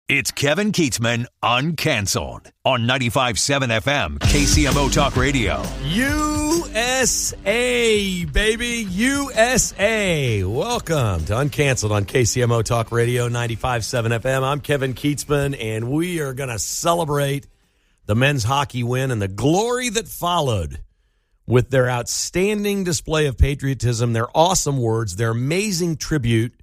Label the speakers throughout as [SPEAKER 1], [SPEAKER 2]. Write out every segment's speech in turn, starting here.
[SPEAKER 1] It's Kevin Keatsman Uncanceled on 95.7 FM, KCMO Talk Radio.
[SPEAKER 2] USA, baby, USA. Welcome to Uncanceled on KCMO Talk Radio, 95.7 FM. I'm Kevin Keatsman, and we are going to celebrate the men's hockey win and the glory that followed with their outstanding display of patriotism, their awesome words, their amazing tribute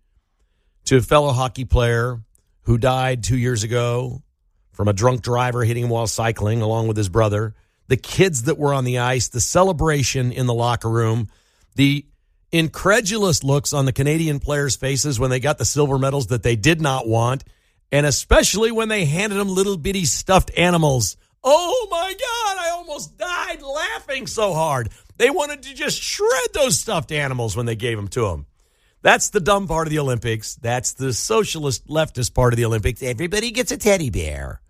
[SPEAKER 2] to a fellow hockey player who died 2 years ago from a drunk driver hitting him while cycling, along with his brother, the kids that were on the ice, the celebration in the locker room, the incredulous looks on the Canadian players' faces when they got the silver medals that they did not want, and especially when they handed them little bitty stuffed animals. Oh, my God, I almost died laughing so hard. They wanted to just shred those stuffed animals when they gave them to them. That's the dumb part of the Olympics. That's the socialist leftist part of the Olympics. Everybody gets a teddy bear.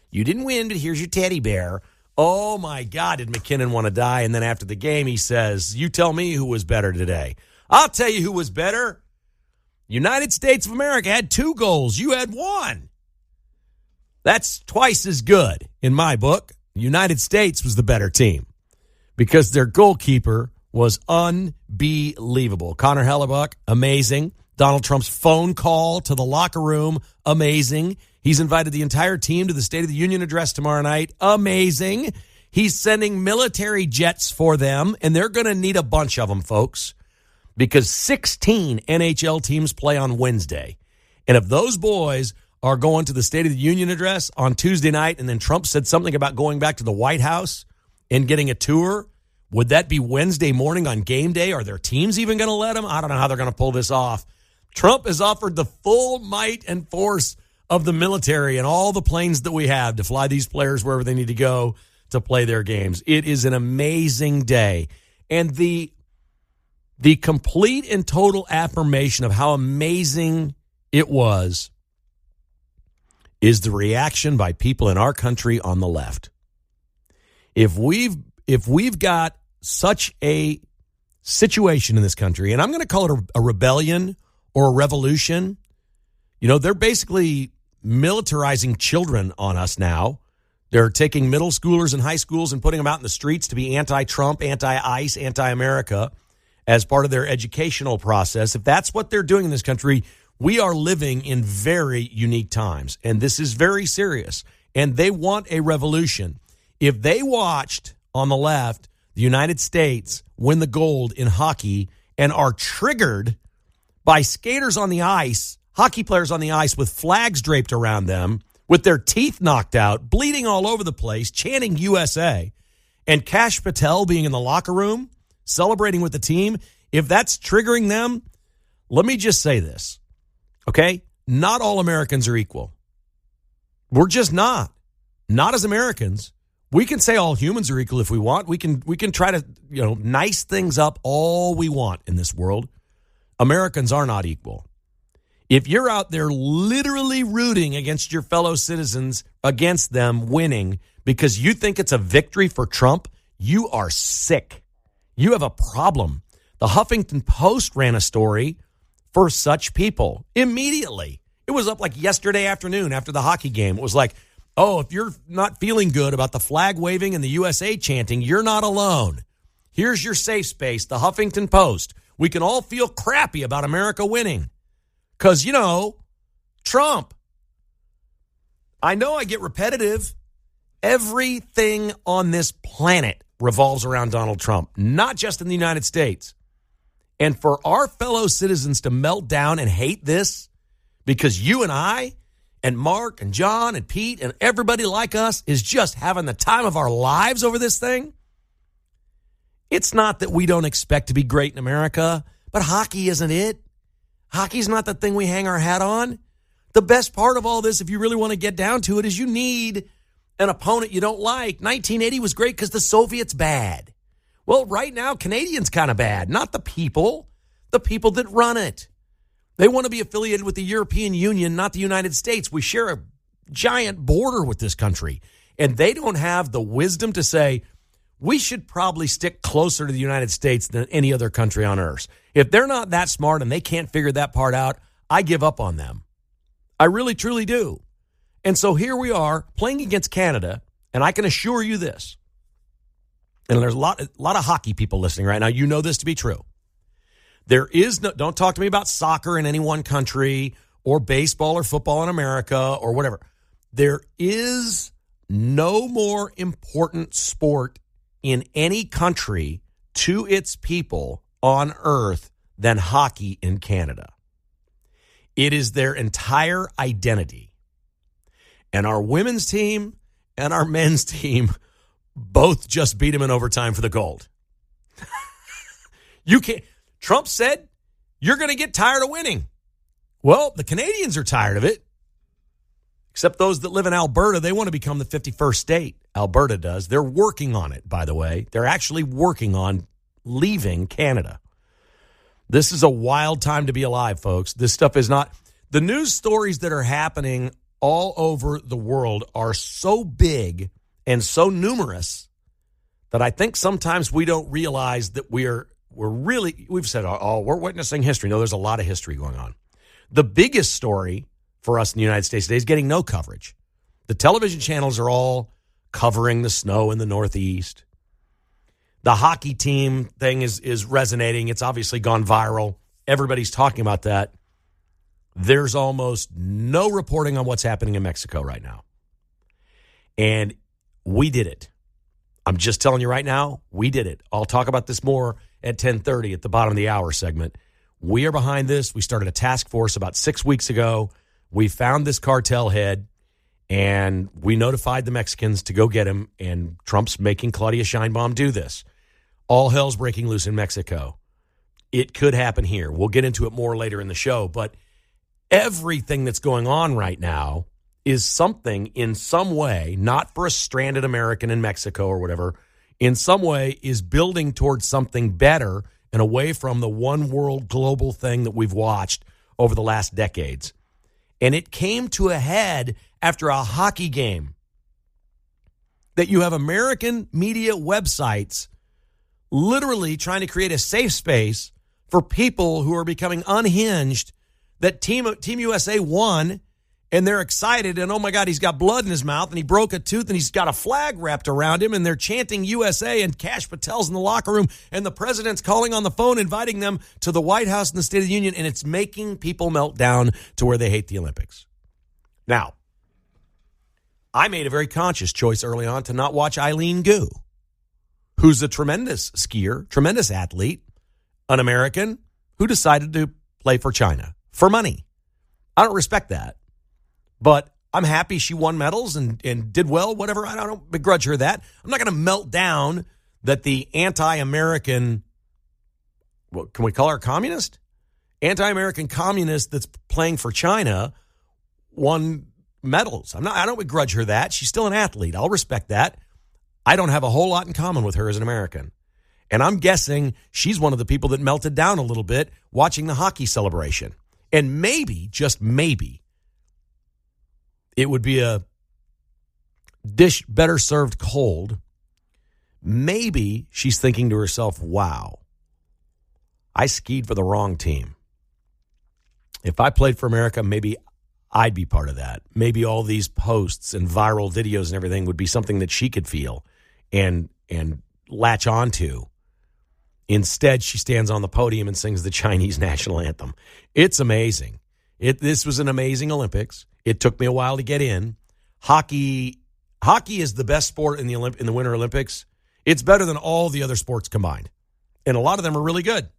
[SPEAKER 2] You didn't win, but here's your teddy bear. Oh, my God, did McKinnon want to die? And then after the game, he says, you tell me who was better today. I'll tell you who was better. United States of America had 2 goals. You had 1. That's twice as good in my book. The United States was the better team because their goalkeeper was unbelievable. Connor Hellebuck, amazing. Donald Trump's phone call to the locker room, amazing. He's invited the entire team to the State of the Union address tomorrow night, amazing. He's sending military jets for them, and they're going to need a bunch of them, folks, because 16 NHL teams play on Wednesday. And if those boys are going to the State of the Union address on Tuesday night, and then Trump said something about going back to the White House and getting a tour, would that be Wednesday morning on game day? Are their teams even going to let them? I don't know how they're going to pull this off. Trump has offered the full might and force of the military and all the planes that we have to fly these players wherever they need to go to play their games. It is an amazing day. And the complete and total affirmation of how amazing it was is the reaction by people in our country on the left. If we've got such a situation in this country, and I'm going to call it a rebellion or a revolution. You know, they're basically militarizing children on us now. They're taking middle schoolers and high schools and putting them out in the streets to be anti-Trump, anti-ICE, anti-America as part of their educational process. If that's what they're doing in this country, we are living in very unique times, and this is very serious, and they want a revolution. If they watched on the left the United States win the gold in hockey and are triggered by skaters on the ice, hockey players on the ice with flags draped around them, with their teeth knocked out, bleeding all over the place, chanting USA, and Kash Patel being in the locker room, celebrating with the team, if that's triggering them, let me just say this, okay? Not all Americans are equal. We're just not. Not as Americans. We can say all humans are equal if we want. We can try to, nice things up all we want in this world. Americans are not equal. If you're out there literally rooting against your fellow citizens, against them winning because you think it's a victory for Trump, you are sick. You have a problem. The Huffington Post ran a story for such people immediately. It was up like yesterday afternoon after the hockey game. It was like, oh, if you're not feeling good about the flag waving and the USA chanting, you're not alone. Here's your safe space, the Huffington Post. We can all feel crappy about America winning. Because, Trump. I know I get repetitive. Everything on this planet revolves around Donald Trump, not just in the United States. And for our fellow citizens to melt down and hate this because you and I and Mark and John and Pete and everybody like us is just having the time of our lives over this thing. It's not that we don't expect to be great in America, but hockey isn't it. Hockey's not the thing we hang our hat on. The best part of all this, if you really want to get down to it, is you need an opponent you don't like. 1980 was great because the Soviets bad. Well, right now, Canadians kind of bad. Not the people that run it. They want to be affiliated with the European Union, not the United States. We share a giant border with this country. And they don't have the wisdom to say, we should probably stick closer to the United States than any other country on earth. If they're not that smart and they can't figure that part out, I give up on them. I really, truly do. And so here we are playing against Canada, and I can assure you this, and there's a lot of hockey people listening right now. You know this to be true. There is no, don't talk to me about soccer in any one country or baseball or football in America or whatever. There is no more important sport in any country to its people on earth than hockey in Canada. It is their entire identity. And our women's team and our men's team both just beat them in overtime for the gold. You can't. Trump said, you're going to get tired of winning. Well, the Canadians are tired of it. Except those that live in Alberta, they want to become the 51st state. Alberta does. They're working on it, by the way. They're actually working on leaving Canada. This is a wild time to be alive, folks. This stuff is not. The news stories that are happening all over the world are so big and so numerous that I think sometimes we don't realize that we've said, we're witnessing history. No, there's a lot of history going on. The biggest story for us in the United States today is getting no coverage. The television channels are all covering the snow in the Northeast. The hockey team thing is resonating. It's obviously gone viral. Everybody's talking about that. There's almost no reporting on what's happening in Mexico right now. And we did it. I'm just telling you right now, we did it. I'll talk about this more at 10:30 at the bottom of the hour segment. We are behind this. We started a task force about 6 weeks ago. We found this cartel head, and we notified the Mexicans to go get him, and Trump's making Claudia Sheinbaum do this. All hell's breaking loose in Mexico. It could happen here. We'll get into it more later in the show, but everything that's going on right now is something in some way, not for a stranded American in Mexico or whatever, in some way is building towards something better and away from the one world global thing that we've watched over the last decades. And it came to a head after a hockey game that you have American media websites literally trying to create a safe space for people who are becoming unhinged that Team USA won, and they're excited, and oh my God, he's got blood in his mouth, and he broke a tooth, and he's got a flag wrapped around him, and they're chanting USA, and Kash Patel's in the locker room, and the president's calling on the phone, inviting them to the White House and the State of the Union, and it's making people melt down to where they hate the Olympics. Now, I made a very conscious choice early on to not watch Eileen Gu, who's a tremendous skier, tremendous athlete, an American who decided to play for China. For money. I don't respect that. But I'm happy she won medals and did well, whatever. I don't begrudge her that. I'm not going to melt down that the anti-American, what can we call her, communist? Anti-American communist that's playing for China won medals. I don't begrudge her that. She's still an athlete. I'll respect that. I don't have a whole lot in common with her as an American. And I'm guessing she's one of the people that melted down a little bit watching the hockey celebration. And maybe, just maybe, it would be a dish better served cold. Maybe she's thinking to herself, wow, I skied for the wrong team. If I played for America, maybe I'd be part of that. Maybe all these posts and viral videos and everything would be something that she could feel and latch onto. Instead, she stands on the podium and sings the Chinese national anthem. It's amazing. This was an amazing Olympics. It took me a while to get in. Hockey is the best sport in the Winter Olympics. It's better than all the other sports combined. And a lot of them are really good.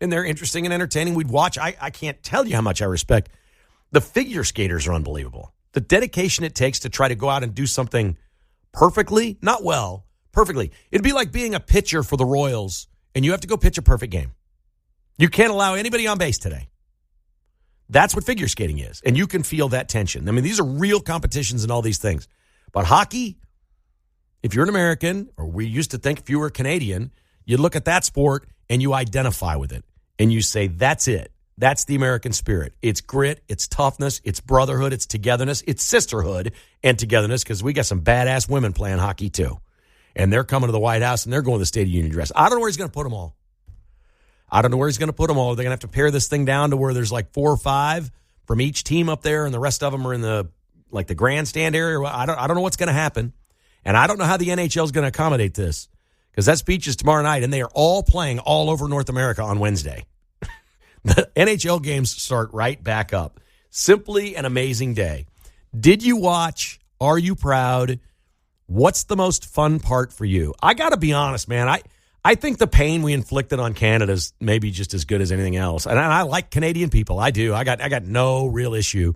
[SPEAKER 2] And they're interesting and entertaining. We'd watch. I can't tell you how much I respect. The figure skaters are unbelievable. The dedication it takes to try to go out and do something perfectly, not well, perfectly. It'd be like being a pitcher for the Royals, and you have to go pitch a perfect game. You can't allow anybody on base today. That's what figure skating is, and you can feel that tension. I mean, these are real competitions and all these things. But hockey, if you're an American, or we used to think if you were a Canadian, you look at that sport and you identify with it, and you say, that's it. That's the American spirit. It's grit, it's toughness, it's brotherhood, it's togetherness, it's sisterhood and togetherness, because we got some badass women playing hockey too. And they're coming to the White House, and they're going to the State of the Union address. I don't know where he's going to put them all. They're going to have to pare this thing down to where there's like 4 or 5 from each team up there, and the rest of them are in the like the grandstand area. I don't know what's going to happen, and I don't know how the NHL is going to accommodate this because that speech is tomorrow night, and they are all playing all over North America on Wednesday. The NHL games start right back up. Simply an amazing day. Did you watch? Are you proud? What's the most fun part for you? I got to be honest, man. I think the pain we inflicted on Canada is maybe just as good as anything else. And I like Canadian people. I do. I got no real issue.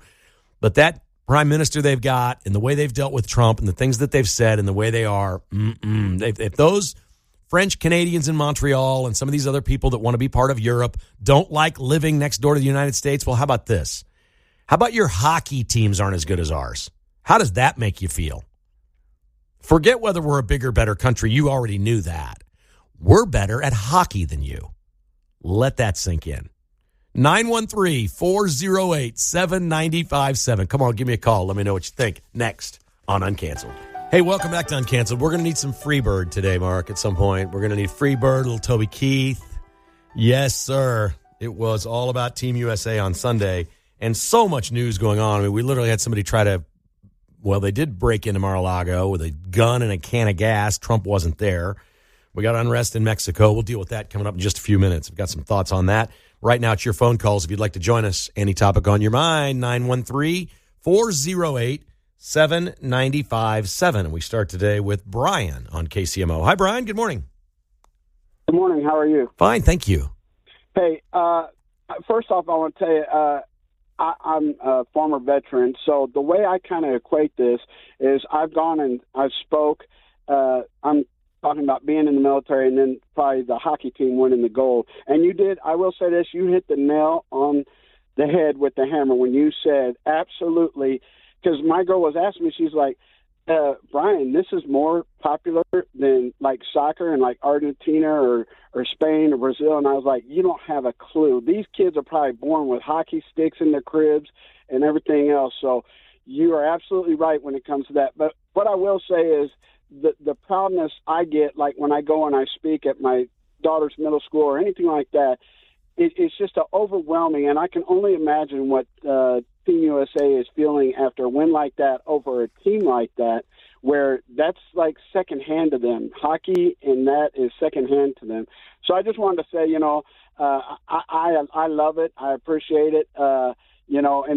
[SPEAKER 2] But that prime minister they've got and the way they've dealt with Trump and the things that they've said and the way they are, if those French Canadians in Montreal and some of these other people that want to be part of Europe don't like living next door to the United States, well, how about this? How about your hockey teams aren't as good as ours? How does that make you feel? Forget whether we're a bigger, better country. You already knew that. We're better at hockey than you. Let that sink in. 913-408-7957. Come on, give me a call. Let me know what you think. Next on Uncanceled. Hey, welcome back to Uncanceled. We're going to need some Freebird today, Mark, at some point. We're going to need Freebird, little Toby Keith. Yes, sir. It was all about Team USA on Sunday, and so much news going on. I mean, we literally had somebody try to, well, they did break into Mar-a-Lago with a gun and a can of gas. Trump wasn't there. We got unrest in Mexico. We'll deal with that coming up in just a few minutes. We've got some thoughts on that. Right now, it's your phone calls. If you'd like to join us, any topic on your mind, 913-408-7957. And we start today with Brian on KCMO. Hi, Brian. Good morning.
[SPEAKER 3] Good morning. How are you?
[SPEAKER 2] Fine, thank you.
[SPEAKER 3] Hey, first off, I want to tell you, I'm a former veteran, so the way I kind of equate this is I've gone and I've spoke. I'm talking about being in the military and then probably the hockey team winning the gold. And you did, I will say this, you hit the nail on the head with the hammer when you said absolutely, because my girl was asking me, she's like, Brian, this is more popular than like soccer and like Argentina or Spain or Brazil. And I was like, you don't have a clue. These kids are probably born with hockey sticks in their cribs and everything else. So you are absolutely right when it comes to that. But what I will say is the proudness I get, like when I go and I speak at my daughter's middle school or anything like that, it's just overwhelming. And I can only imagine what Team USA is feeling after a win like that over a team like that, where that's like secondhand to them. Hockey and that is secondhand to them. So I just wanted to say, I love it. I appreciate it. And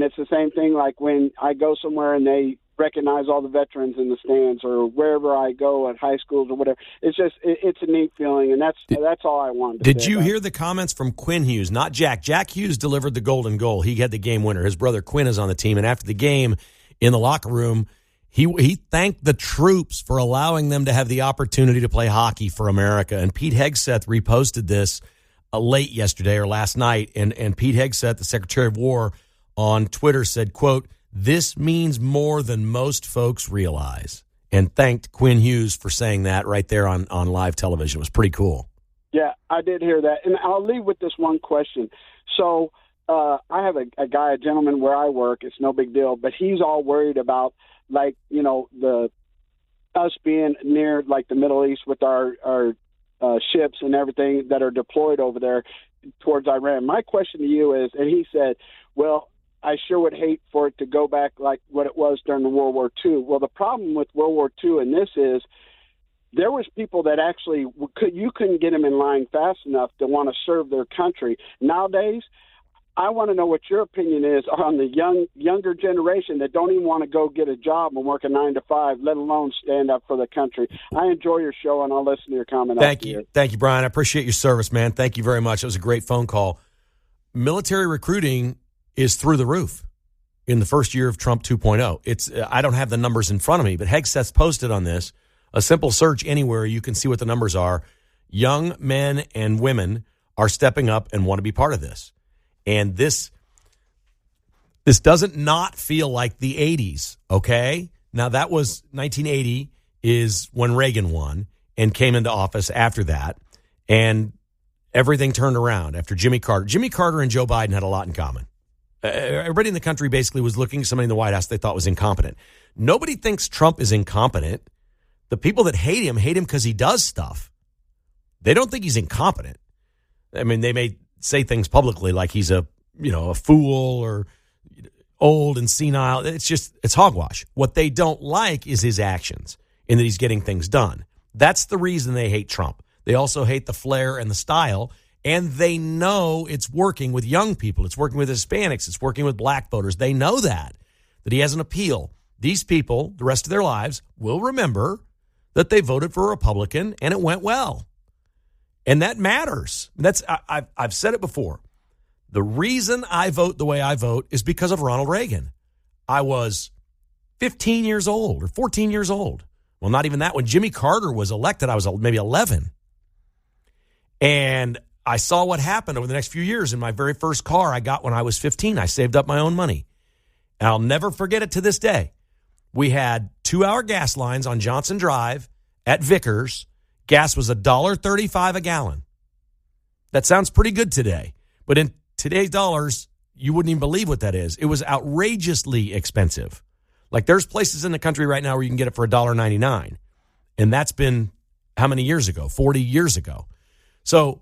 [SPEAKER 3] it's the same thing like when I go somewhere and they recognize all the veterans in the stands or wherever I go at high schools or whatever. It's just, it's a neat feeling, and that's all I wanted to say.
[SPEAKER 2] Did you hear the comments from Quinn Hughes, not Jack? Jack Hughes delivered the golden goal. He had the game winner. His brother Quinn is on the team, and after the game in the locker room, he thanked the troops for allowing them to have the opportunity to play hockey for America. And Pete Hegseth reposted this late yesterday or last night, and Pete Hegseth, the Secretary of War, on Twitter said, quote, "This means more than most folks realize," and thanked Quinn Hughes for saying that right there on live television. It was pretty cool.
[SPEAKER 3] Yeah, I did hear that. And I'll leave with this one question. So I have a gentleman where I work. It's no big deal, but he's all worried about, like, us being near, like, the Middle East with our ships and everything that are deployed over there towards Iran. My question to you is, and he said, well, I sure would hate for it to go back like what it was during the World War II. Well, the problem with World War II and this is there was people that actually you couldn't get them in line fast enough to want to serve their country. Nowadays, I want to know what your opinion is on the younger generation that don't even want to go get a job and work a 9 to 5, let alone stand up for the country. I enjoy your show, and I'll listen to your comment.
[SPEAKER 2] Thank you, Brian. I appreciate your service, man. Thank you very much. It was a great phone call. Military recruiting is through the roof in the first year of Trump 2.0. I don't have the numbers in front of me, but Hegseth's posted on this. A simple search anywhere, you can see what the numbers are. Young men and women are stepping up and want to be part of this. And this doesn't not feel like the 80s, okay? Now, that was 1980 is when Reagan won and came into office after that. And everything turned around after Jimmy Carter. Jimmy Carter and Joe Biden had a lot in common. Everybody in the country basically was looking at somebody in the White House they thought was incompetent. Nobody thinks Trump is incompetent. The people that hate him because he does stuff. They don't think he's incompetent. I mean, they may say things publicly like he's a fool or old and senile. It's hogwash. What they don't like is his actions in that he's getting things done. That's the reason they hate Trump. They also hate the flair and the style, and they know it's working with young people. It's working with Hispanics. It's working with black voters. They know that he has an appeal. These people, the rest of their lives, will remember that they voted for a Republican and it went well. And that matters. I've said it before. The reason I vote the way I vote is because of Ronald Reagan. I was 15 years old or 14 years old. Well, not even that. When Jimmy Carter was elected, I was maybe 11. And I saw what happened over the next few years. In my very first car I got when I was 15, I saved up my own money. And I'll never forget it to this day. We had 2-hour gas lines on Johnson Drive at Vickers. Gas was $1.35 a gallon. That sounds pretty good today. But in today's dollars, you wouldn't even believe what that is. It was outrageously expensive. Like there's places in the country right now where you can get it for $1.99. And that's been how many years ago? 40 years ago. So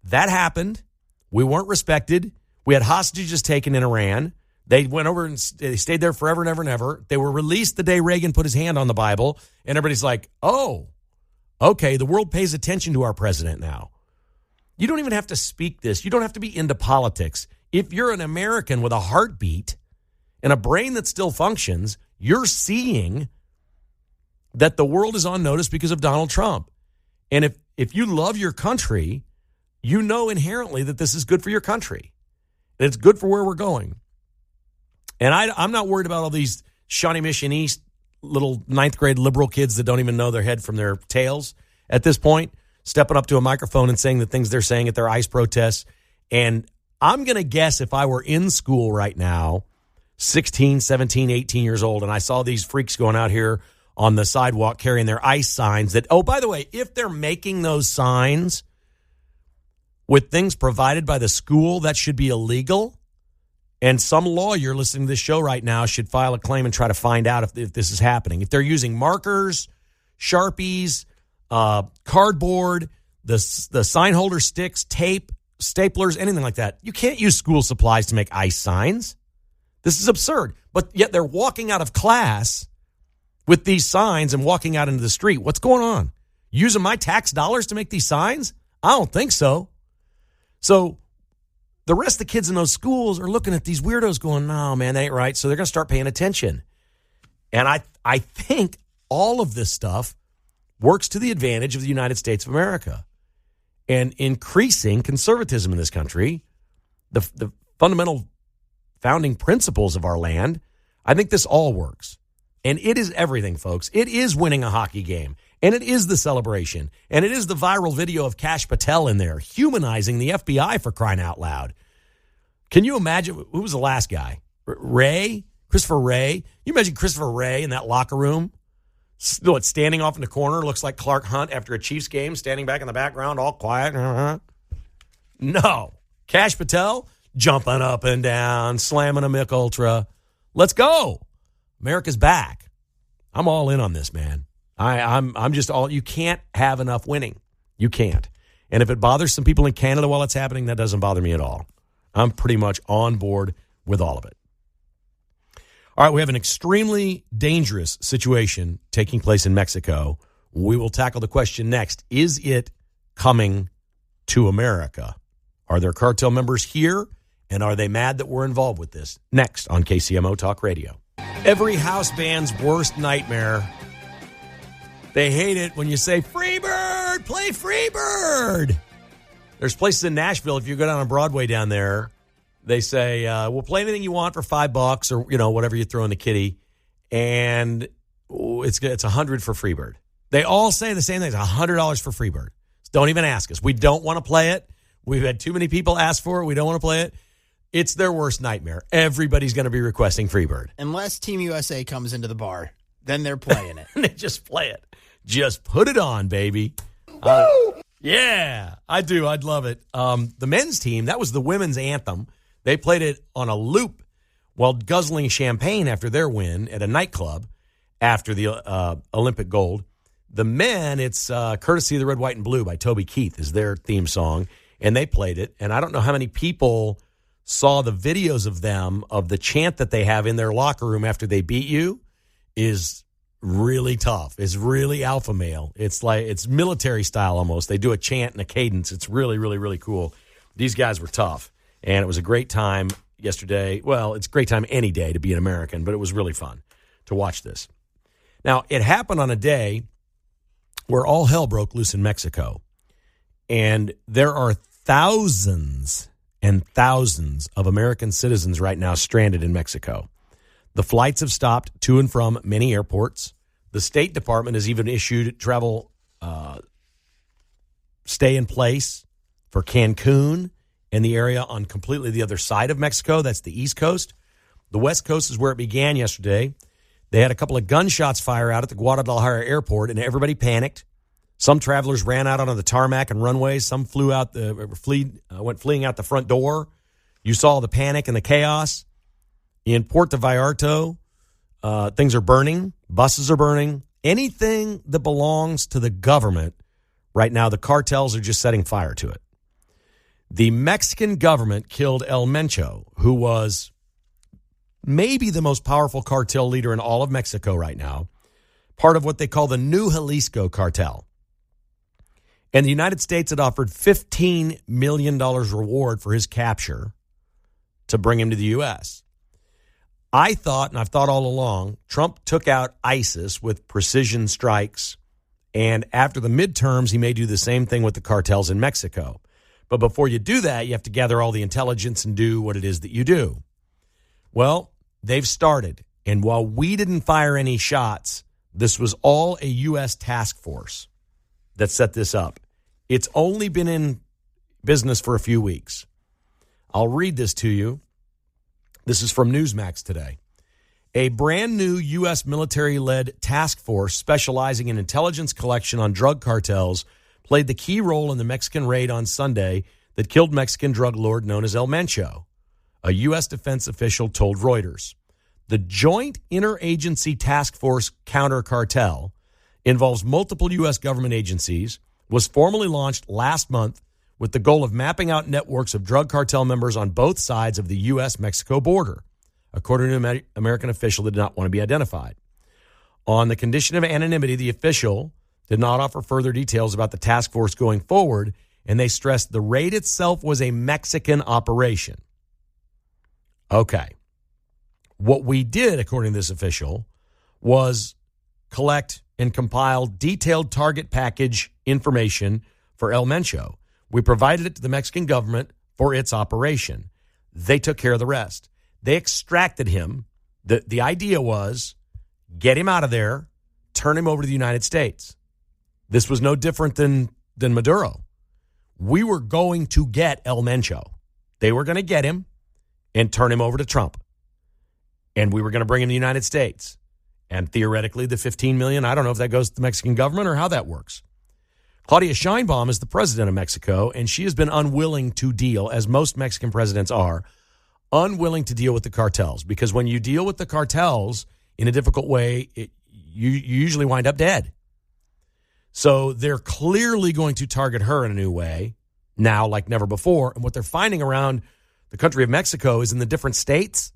[SPEAKER 2] that happened. We weren't respected. We had hostages taken in Iran. They went over and they stayed there forever and ever and ever. They were released the day Reagan put his hand on the Bible. And everybody's like, oh, okay, the world pays attention to our president now. You don't even have to speak this. You don't have to be into politics. If you're an American with a heartbeat and a brain that still functions, you're seeing that the world is on notice because of Donald Trump. And if you love your country, you know inherently that this is good for your country. And it's good for where we're going. And I'm not worried about all these Shawnee Mission East little ninth grade liberal kids that don't even know their head from their tails at this point, stepping up to a microphone and saying the things they're saying at their ICE protests. And I'm going to guess if I were in school right now, 16, 17, 18 years old, and I saw these freaks going out here on the sidewalk carrying their ICE signs that, oh, by the way, if they're making those signs with things provided by the school, that should be illegal. And some lawyer listening to this show right now should file a claim and try to find out if this is happening. If they're using markers, Sharpies, cardboard, the sign holder sticks, tape, staplers, anything like that, you can't use school supplies to make ICE signs. This is absurd. But yet they're walking out of class with these signs and walking out into the street. What's going on? Using my tax dollars to make these signs? I don't think so. So the rest of the kids in those schools are looking at these weirdos going, no, man, that ain't right. So they're going to start paying attention. And I think all of this stuff works to the advantage of the United States of America and increasing conservatism in this country, the fundamental founding principles of our land. I think this all works. And it is everything, folks. It is winning a hockey game. And it is the celebration. And it is the viral video of Kash Patel in there, humanizing the FBI for crying out loud. Can you imagine? Who was the last guy? Ray? Christopher Ray? You imagine Christopher Ray in that locker room? Standing off in the corner, looks like Clark Hunt after a Chiefs game, standing back in the background, all quiet. No. Kash Patel, jumping up and down, slamming a Mick Ultra. Let's go. America's back. I'm all in on this, man. I'm just all, you can't have enough winning. You can't. And if it bothers some people in Canada while it's happening, that doesn't bother me at all. I'm pretty much on board with all of it. All right, we have an extremely dangerous situation taking place in Mexico. We will tackle the question next. Is it coming to America? Are there cartel members here? And are they mad that we're involved with this? Next on KCMO Talk Radio. Every house band's worst nightmare. They hate it when you say, Freebird, play Freebird. There's places in Nashville, if you go down on Broadway down there, they say, we'll play anything you want for $5 or, you know, whatever you throw in the kitty. And it's $100 for Freebird. They all say the same thing. It's $100 for Freebird. Don't even ask us. We don't want to play it. We've had too many people ask for it. We don't want to play it. It's their worst nightmare. Everybody's going to be requesting Freebird.
[SPEAKER 4] Unless Team USA comes into the bar, then they're playing it.
[SPEAKER 2] They just play it. Just put it on, baby. Yeah, I do. I'd love it. The men's team, that was the women's anthem. They played it on a loop while guzzling champagne after their win at a nightclub after the Olympic gold. The men, it's Courtesy of the Red, White, and Blue by Toby Keith is their theme song, and they played it. And I don't know how many people saw the videos of them, of the chant that they have in their locker room after they beat you, is really tough. It's really alpha male. It's like, it's military style almost. They do a chant and a cadence. It's really, really, really cool. These guys were tough, and it was a great time yesterday. Well, it's a great time any day to be an American, but it was really fun to watch this. Now, it happened on a day where all hell broke loose in Mexico, and there are thousands and thousands of American citizens right now stranded in Mexico. The flights have stopped to and from many airports. The State Department has even issued travel stay in place for Cancun and the area on completely the other side of Mexico. That's the East Coast. The West Coast is where it began yesterday. They had a couple of gunshots fire out at the Guadalajara airport, and everybody panicked. Some travelers ran out onto the tarmac and runways. Some went fleeing out the front door. You saw the panic and the chaos. In Puerto Vallarta, things are burning. Buses are burning. Anything that belongs to the government, right now, the cartels are just setting fire to it. The Mexican government killed El Mencho, who was maybe the most powerful cartel leader in all of Mexico right now, part of what they call the New Jalisco cartel. And the United States had offered $15 million reward for his capture to bring him to the U.S. I thought, and I've thought all along, Trump took out ISIS with precision strikes, and after the midterms, he may do the same thing with the cartels in Mexico. But before you do that, you have to gather all the intelligence and do what it is that you do. Well, they've started, and while we didn't fire any shots, this was all a U.S. task force that set this up. It's only been in business for a few weeks. I'll read this to you. This is from Newsmax today. A brand new U.S. military-led task force specializing in intelligence collection on drug cartels played the key role in the Mexican raid on Sunday that killed Mexican drug lord known as El Mencho, a U.S. defense official told Reuters. The Joint Interagency Task Force Counter Cartel involves multiple U.S. government agencies, was formally launched last month with the goal of mapping out networks of drug cartel members on both sides of the U.S.-Mexico border, according to an American official that did not want to be identified. On the condition of anonymity, the official did not offer further details about the task force going forward, and they stressed the raid itself was a Mexican operation. Okay. What we did, according to this official, was collect and compile detailed target package information for El Mencho. We provided it to the Mexican government for its operation. They took care of the rest. They extracted him. The idea was get him out of there, turn him over to the United States. This was no different than Maduro. We were going to get El Mencho. They were going to get him and turn him over to Trump. And we were going to bring him to the United States. And theoretically, the $15 million, I don't know if that goes to the Mexican government or how that works. Claudia Sheinbaum is the president of Mexico, and she has been unwilling to deal, as most Mexican presidents are, unwilling to deal with the cartels. Because when you deal with the cartels in a difficult way, you usually wind up dead. So they're clearly going to target her in a new way now like never before. And what they're finding around the country of Mexico is in the different states,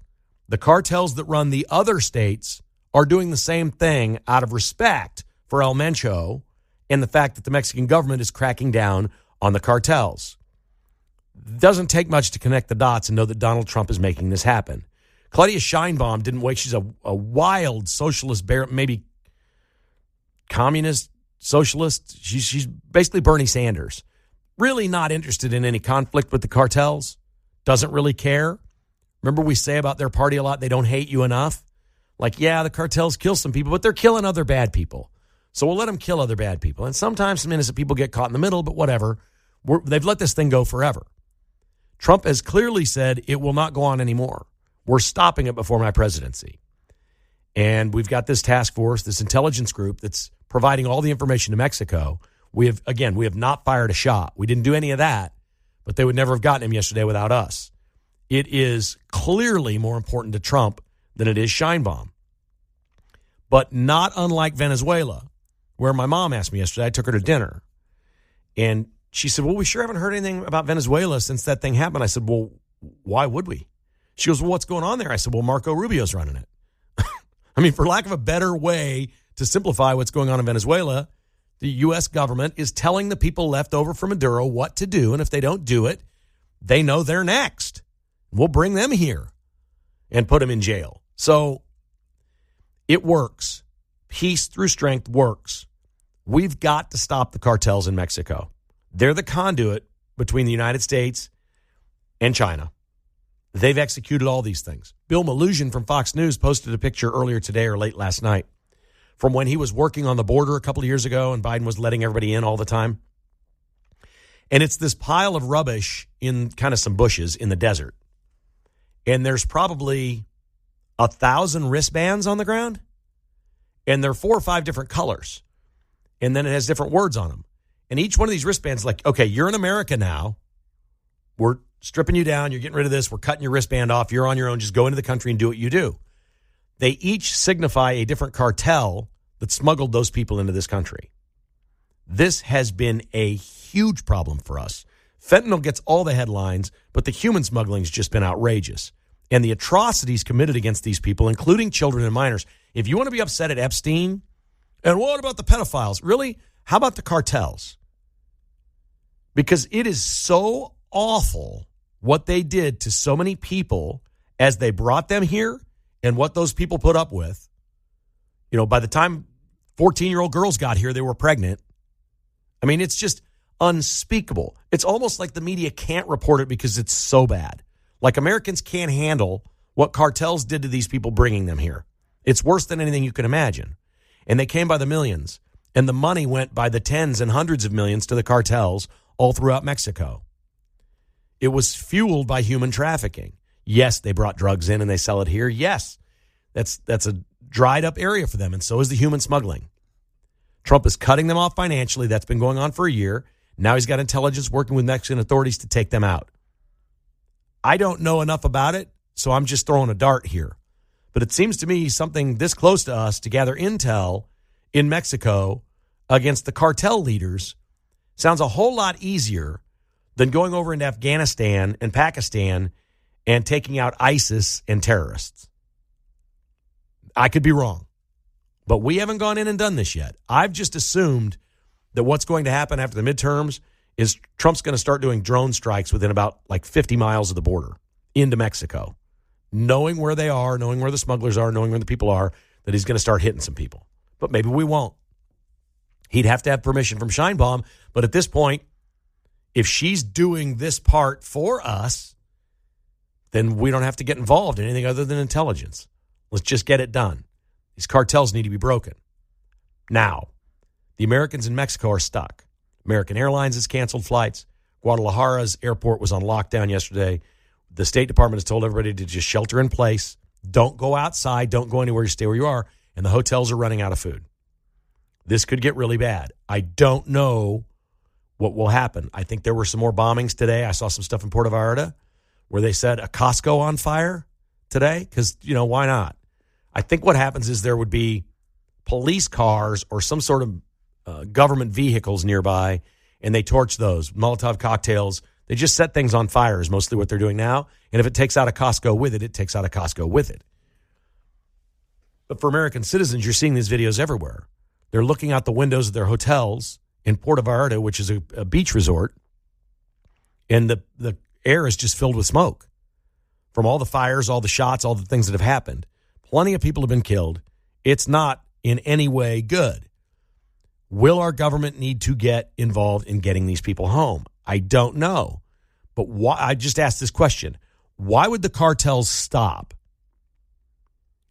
[SPEAKER 2] the cartels that run the other states are doing the same thing out of respect for El Mencho and the fact that the Mexican government is cracking down on the cartels. Doesn't take much to connect the dots and know that Donald Trump is making this happen. Claudia Sheinbaum didn't wait. She's a wild socialist, maybe communist socialist. She's basically Bernie Sanders. Really not interested in any conflict with the cartels. Doesn't really care. Remember we say about their party a lot, they don't hate you enough. Like, yeah, the cartels kill some people, but they're killing other bad people. So we'll let them kill other bad people. And sometimes some innocent people get caught in the middle, but whatever. They've let this thing go forever. Trump has clearly said it will not go on anymore. We're stopping it before my presidency. And we've got this task force, this intelligence group that's providing all the information to Mexico. We have not fired a shot. We didn't do any of that, but they would never have gotten him yesterday without us. It is clearly more important to Trump than it is Sheinbaum. But not unlike Venezuela, where my mom asked me yesterday, I took her to dinner, and she said, well, we sure haven't heard anything about Venezuela since that thing happened. I said, well, why would we? She goes, well, what's going on there? I said, well, Marco Rubio's running it. I mean, for lack of a better way to simplify what's going on in Venezuela, the U.S. government is telling the people left over from Maduro what to do, and if they don't do it, they know they're next. We'll bring them here and put them in jail. So it works. Peace through strength works. We've got to stop the cartels in Mexico. They're the conduit between the United States and China. They've executed all these things. Bill Malugin from Fox News posted a picture earlier today or late last night from when he was working on the border a couple of years ago and Biden was letting everybody in all the time. And it's this pile of rubbish in kind of some bushes in the desert. And there's probably 1,000 wristbands on the ground. And they're 4 or 5 different colors. And then it has different words on them. And each one of these wristbands is like, okay, you're in America now. We're stripping you down. You're getting rid of this. We're cutting your wristband off. You're on your own. Just go into the country and do what you do. They each signify a different cartel that smuggled those people into this country. This has been a huge problem for us. Fentanyl gets all the headlines, but the human smuggling has just been outrageous. And the atrocities committed against these people, including children and minors. If you want to be upset at Epstein, and what about the pedophiles? Really? How about the cartels? Because it is so awful what they did to so many people as they brought them here and what those people put up with. You know, by the time 14-year-old girls got here, they were pregnant. I mean, it's just unspeakable. It's almost like the media can't report it because it's so bad. Like Americans can't handle what cartels did to these people bringing them here. It's worse than anything you can imagine. And they came by the millions. And the money went by the tens and hundreds of millions to the cartels all throughout Mexico. It was fueled by human trafficking. Yes, they brought drugs in and they sell it here. Yes, that's a dried up area for them. And so is the human smuggling. Trump is cutting them off financially. That's been going on for a year. Now he's got intelligence working with Mexican authorities to take them out. I don't know enough about it, so I'm just throwing a dart here. But it seems to me something this close to us to gather intel in Mexico against the cartel leaders sounds a whole lot easier than going over into Afghanistan and Pakistan and taking out ISIS and terrorists. I could be wrong, but we haven't gone in and done this yet. I've just assumed that what's going to happen after the midterms is Trump's going to start doing drone strikes within about like 50 miles of the border into Mexico, knowing where they are, knowing where the smugglers are, knowing where the people are, that he's going to start hitting some people. But maybe we won't. He'd have to have permission from Sheinbaum. But at this point, if she's doing this part for us, then we don't have to get involved in anything other than intelligence. Let's just get it done. These cartels need to be broken. Now, the Americans in Mexico are stuck. American Airlines has canceled flights. Guadalajara's airport was on lockdown yesterday. The State Department has told everybody to just shelter in place. Don't go outside. Don't go anywhere. You stay where you are. And the hotels are running out of food. This could get really bad. I don't know what will happen. I think there were some more bombings today. I saw some stuff in Puerto Vallarta where they said a Costco on fire today because, you know, why not? I think what happens is there would be police cars or some sort of government vehicles nearby, and they torch those. Molotov cocktails. They just set things on fire is mostly what they're doing now. And if it takes out a Costco with it, it takes out a Costco with it. But for American citizens, you're seeing these videos everywhere. They're looking out the windows of their hotels in Puerto Vallarta, which is a beach resort, and the air is just filled with smoke from all the fires, all the shots, all the things that have happened. Plenty of people have been killed. It's not in any way good. Will our government need to get involved in getting these people home? I don't know. But why? I just asked this question. Why would the cartels stop?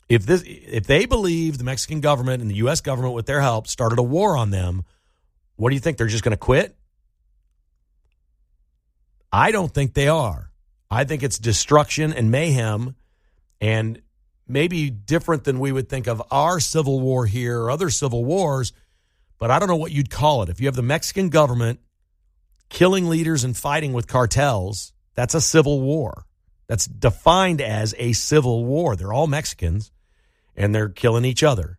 [SPEAKER 2] If they believe the Mexican government and the U.S. government, with their help, started a war on them, what do you think? They're just going to quit? I don't think they are. I think it's destruction and mayhem, and maybe different than we would think of our civil war here or other civil wars, but I don't know what you'd call it. If you have the Mexican government killing leaders and fighting with cartels, that's a civil war. That's defined as a civil war. They're all Mexicans, and they're killing each other.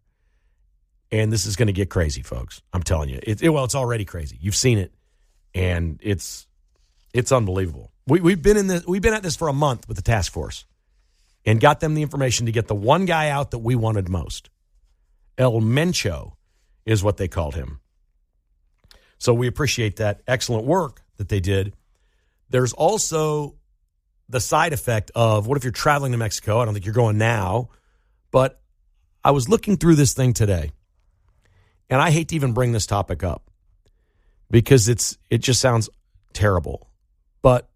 [SPEAKER 2] And this is going to get crazy, folks. I'm telling you. It's already crazy. You've seen it, and it's unbelievable. We've been at this for a month with the task force and got them the information to get the one guy out that we wanted most. El Mencho is what they called him. So we appreciate that excellent work that they did. There's also the side effect of, what if you're traveling to Mexico? I don't think you're going now, but I was looking through this thing today, and I hate to even bring this topic up because it just sounds terrible. But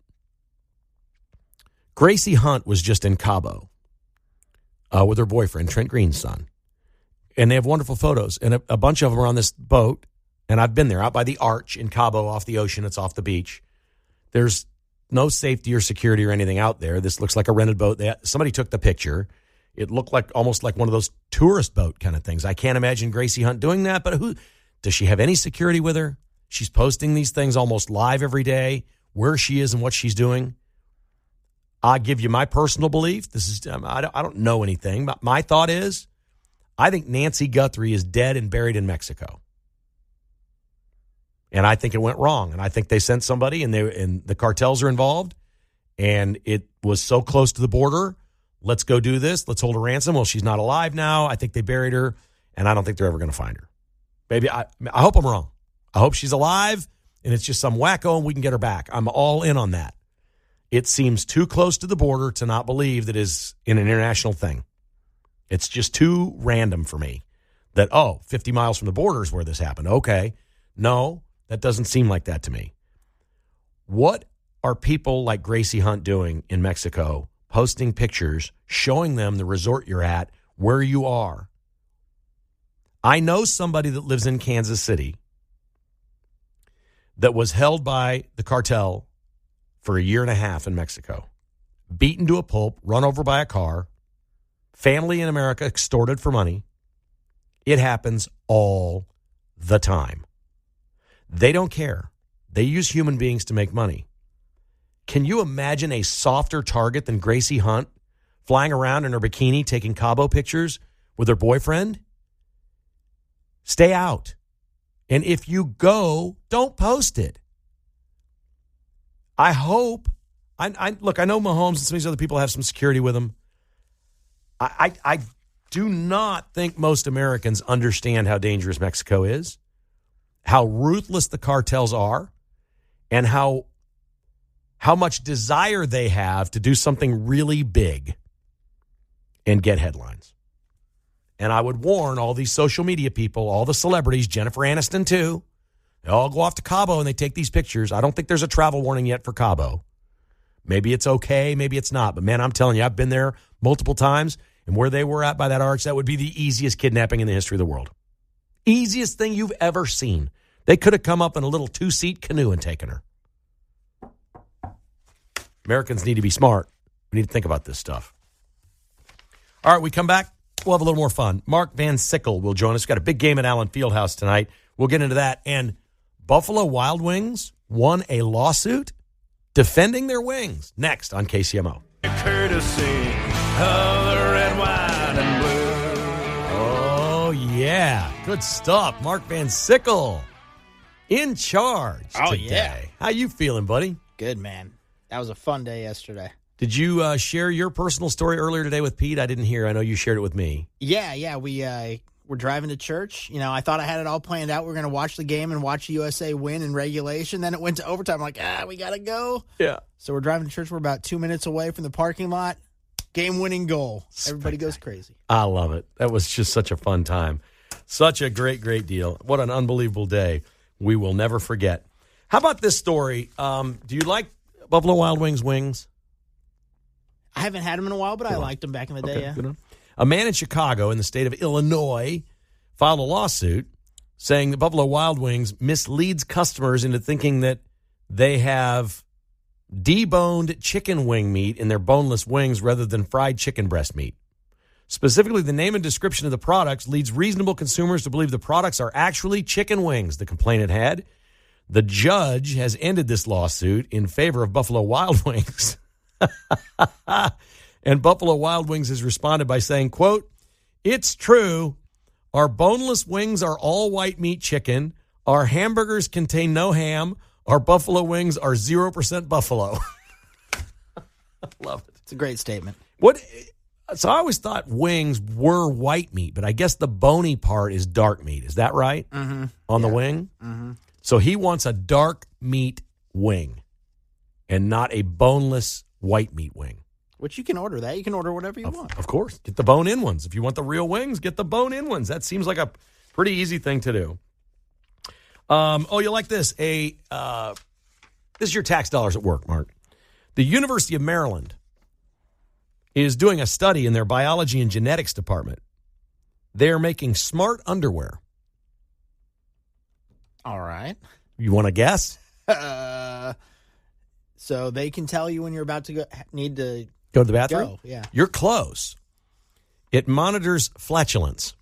[SPEAKER 2] Gracie Hunt was just in Cabo with her boyfriend, Trent Green's son. And they have wonderful photos. And a bunch of them are on this boat. And I've been there, out by the Arch in Cabo, off the ocean. It's off the beach. There's no safety or security or anything out there. This looks like a rented boat. Somebody took the picture. It looked like almost like one of those tourist boat kind of things. I can't imagine Gracie Hunt doing that. But does she have any security with her? She's posting these things almost live every day, where she is and what she's doing. I'll give you my personal belief. I don't know anything, but my thought is, I think Nancy Guthrie is dead and buried in Mexico. And I think it went wrong. And I think they sent somebody, and the cartels are involved. And it was so close to the border. Let's go do this. Let's hold a ransom. Well, she's not alive now. I think they buried her, and I don't think they're ever going to find her. Maybe I hope I'm wrong. I hope she's alive, and it's just some wacko, and we can get her back. I'm all in on that. It seems too close to the border to not believe that is an international thing. It's just too random for me that, 50 miles from the border is where this happened. Okay. No, that doesn't seem like that to me. What are people like Gracie Hunt doing in Mexico, posting pictures, showing them the resort you're at, where you are? I know somebody that lives in Kansas City that was held by the cartel for 1.5 years in Mexico, beaten to a pulp, run over by a car, family in America extorted for money. It happens all the time. They don't care. They use human beings to make money. Can you imagine a softer target than Gracie Hunt flying around in her bikini taking Cabo pictures with her boyfriend? Stay out. And if you go, don't post it. I hope. Look, I know Mahomes and some of these other people have some security with them. I do not think most Americans understand how dangerous Mexico is, how ruthless the cartels are, and how much desire they have to do something really big and get headlines. And I would warn all these social media people, all the celebrities, Jennifer Aniston too, they all go off to Cabo and they take these pictures. I don't think there's a travel warning yet for Cabo. Maybe it's okay, maybe it's not. But man, I'm telling you, I've been there multiple times, and where they were at by that arch, that would be the easiest kidnapping in the history of the world. Easiest thing you've ever seen. They could have come up in a little 2-seat canoe and taken her. Americans need to be smart. We need to think about this stuff. All right, we come back. We'll have a little more fun. Mark Van Sickle will join us. We've got a big game at Allen Fieldhouse tonight. We'll get into that. And Buffalo Wild Wings won a lawsuit defending their wings. Next on KCMO.
[SPEAKER 5] Courtesy of the red, white, and blue.
[SPEAKER 2] Oh, yeah. Good stuff. Mark Van Sickle in charge today.
[SPEAKER 4] Yeah.
[SPEAKER 2] How you feeling, buddy?
[SPEAKER 4] Good, man. That was a fun day yesterday.
[SPEAKER 2] Did you share your personal story earlier today with Pete? I didn't hear. I know you shared it with me.
[SPEAKER 4] Yeah. We were driving to church. You know, I thought I had it all planned out. We were going to watch the game and watch the USA win in regulation. Then it went to overtime. I'm like, we got to go.
[SPEAKER 2] Yeah.
[SPEAKER 4] So we're driving to church. We're about 2 minutes away from the parking lot. Game-winning goal. Everybody goes crazy.
[SPEAKER 2] I love it. That was just such a fun time. Such a great, great deal. What an unbelievable day. We will never forget. How about this story? Do you like Buffalo Wild Wings wings?
[SPEAKER 4] I haven't had them in a while, but I liked them back in the day, yeah.
[SPEAKER 2] Good on. A man in Chicago in the state of Illinois filed a lawsuit saying that Buffalo Wild Wings misleads customers into thinking that they have deboned chicken wing meat in their boneless wings rather than fried chicken breast meat. Specifically, the name and description of the products leads reasonable consumers to believe the products are actually chicken wings, the complainant had. The judge has ended this lawsuit in favor of Buffalo Wild Wings. And Buffalo Wild Wings has responded by saying, quote, "It's true. Our boneless wings are all white meat chicken. Our hamburgers contain no ham. Our buffalo wings are 0% buffalo." Love it.
[SPEAKER 4] It's a great statement.
[SPEAKER 2] So I always thought wings were white meat, but I guess the bony part is dark meat. Is that right?
[SPEAKER 4] Mm-hmm.
[SPEAKER 2] On the wing?
[SPEAKER 4] Mm-hmm.
[SPEAKER 2] So he wants a dark meat wing and not a boneless white meat wing.
[SPEAKER 4] Which you can order that. You can order whatever you want.
[SPEAKER 2] Of course. Get the bone-in ones. If you want the real wings, get the bone-in ones. That seems like a pretty easy thing to do. You like this? This is your tax dollars at work, Mark. The University of Maryland is doing a study in their biology and genetics department. They're making smart underwear.
[SPEAKER 4] All right.
[SPEAKER 2] You want to guess?
[SPEAKER 4] So they can tell you when you're about to need to
[SPEAKER 2] go to the bathroom?
[SPEAKER 4] Go, yeah.
[SPEAKER 2] You're close. It monitors flatulence.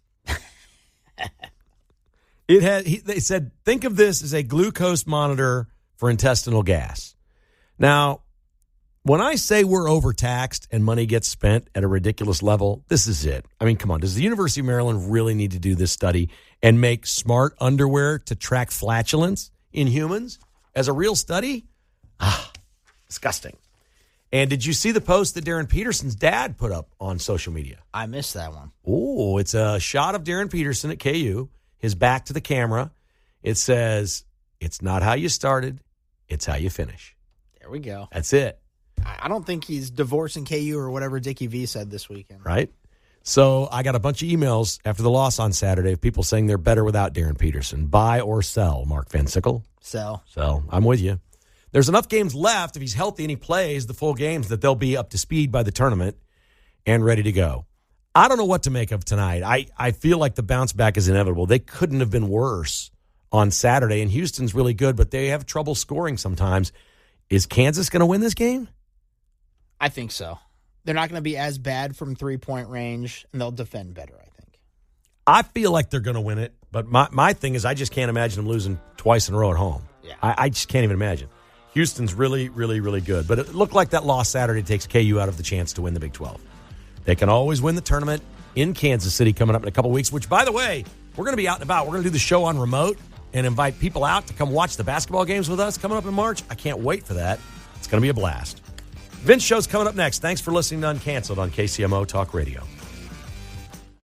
[SPEAKER 2] They said, think of this as a glucose monitor for intestinal gas. Now, when I say we're overtaxed and money gets spent at a ridiculous level, this is it. I mean, come on. Does the University of Maryland really need to do this study and make smart underwear to track flatulence in humans as a real study? Disgusting. And did you see the post that Darren Peterson's dad put up on social media?
[SPEAKER 4] I missed that one.
[SPEAKER 2] Oh, it's a shot of Darren Peterson at KU, his back to the camera. It says, it's not how you started, it's how you finish.
[SPEAKER 4] There we go.
[SPEAKER 2] That's it.
[SPEAKER 4] I don't think he's divorcing KU or whatever Dickie V said this weekend.
[SPEAKER 2] Right? So I got a bunch of emails after the loss on Saturday of people saying they're better without Darren Peterson. Buy or sell, Mark Van Sickle?
[SPEAKER 4] Sell.
[SPEAKER 2] So I'm with you. There's enough games left, if he's healthy and he plays the full games, that they'll be up to speed by the tournament and ready to go. I don't know what to make of tonight. I feel like the bounce back is inevitable. They couldn't have been worse on Saturday, and Houston's really good, but they have trouble scoring sometimes. Is Kansas going to win this game?
[SPEAKER 4] I think so. They're not going to be as bad from three-point range, and they'll defend better, I think.
[SPEAKER 2] I feel like they're going to win it, but my thing is I just can't imagine them losing twice in a row at home.
[SPEAKER 4] Yeah.
[SPEAKER 2] I just can't even imagine. Houston's really, really, really good. But it looked like that loss Saturday takes KU out of the chance to win the Big 12. They can always win the tournament in Kansas City coming up in a couple weeks, which, by the way, we're going to be out and about. We're going to do the show on remote and invite people out to come watch the basketball games with us coming up in March. I can't wait for that. It's going to be a blast. Vince Show's coming up next. Thanks for listening to Uncanceled on KCMO Talk Radio.